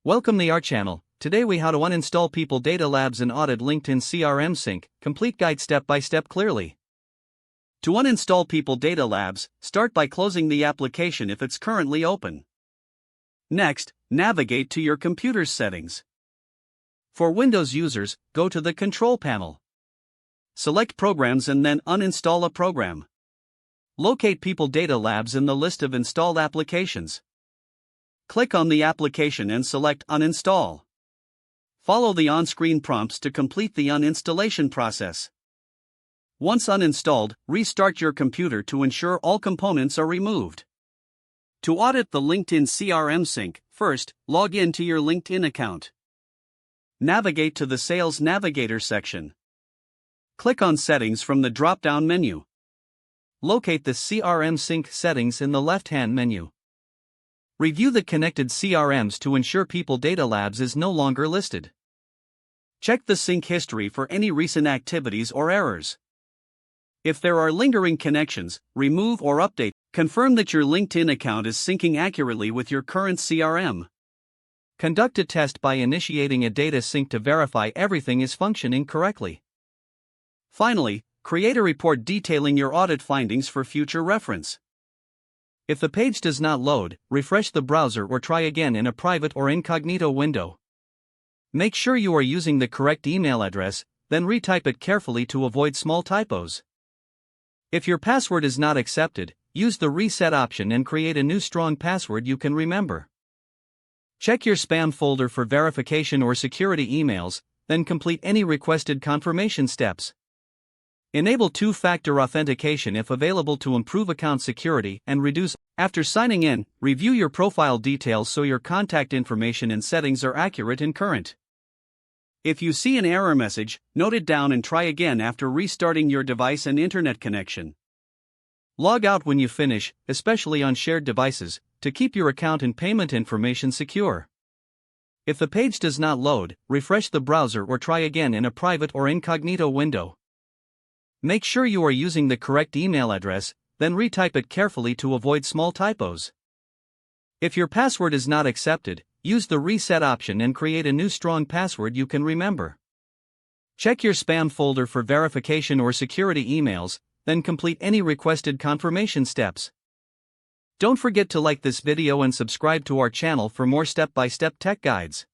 Welcome to our channel. Today we how to uninstall People Data Labs and audit LinkedIn CRM sync, complete guide step by step clearly. To uninstall People Data Labs, start by closing the application if it's currently open. Next, navigate to your computer's settings. For Windows users, go to the Control panel. Select Programs and then uninstall a program. Locate People Data Labs in the list of installed applications. Click on the application and select Uninstall. Follow the on-screen prompts to complete the uninstallation process. Once uninstalled, restart your computer to ensure all components are removed. To audit the LinkedIn CRM sync, first, log in to your LinkedIn account. Navigate to the Sales Navigator section. Click on Settings from the drop-down menu. Locate the CRM sync settings in the left-hand menu. Review the connected CRMs to ensure People Data Labs is no longer listed. Check the sync history for any recent activities or errors. If there are lingering connections, remove or update. Confirm that your LinkedIn account is syncing accurately with your current CRM. Conduct a test by initiating a data sync to verify everything is functioning correctly. Finally, create a report detailing your audit findings for future reference. If the page does not load, refresh the browser or try again in a private or incognito window. Make sure you are using the correct email address, then retype it carefully to avoid small typos. If your password is not accepted, use the reset option and create a new strong password you can remember. Check your spam folder for verification or security emails, then complete any requested confirmation steps. Enable two-factor authentication if available to improve account security and reduce. After signing in, review your profile details so your contact information and settings are accurate and current. If you see an error message, note it down and try again after restarting your device and internet connection. Log out when you finish, especially on shared devices, to keep your account and payment information secure. If the page does not load, refresh the browser or try again in a private or incognito window. Make sure you are using the correct email address, then retype it carefully to avoid small typos. If your password is not accepted, use the reset option and create a new strong password you can remember. Check your spam folder for verification or security emails, then complete any requested confirmation steps. Don't forget to like this video and subscribe to our channel for more step-by-step tech guides.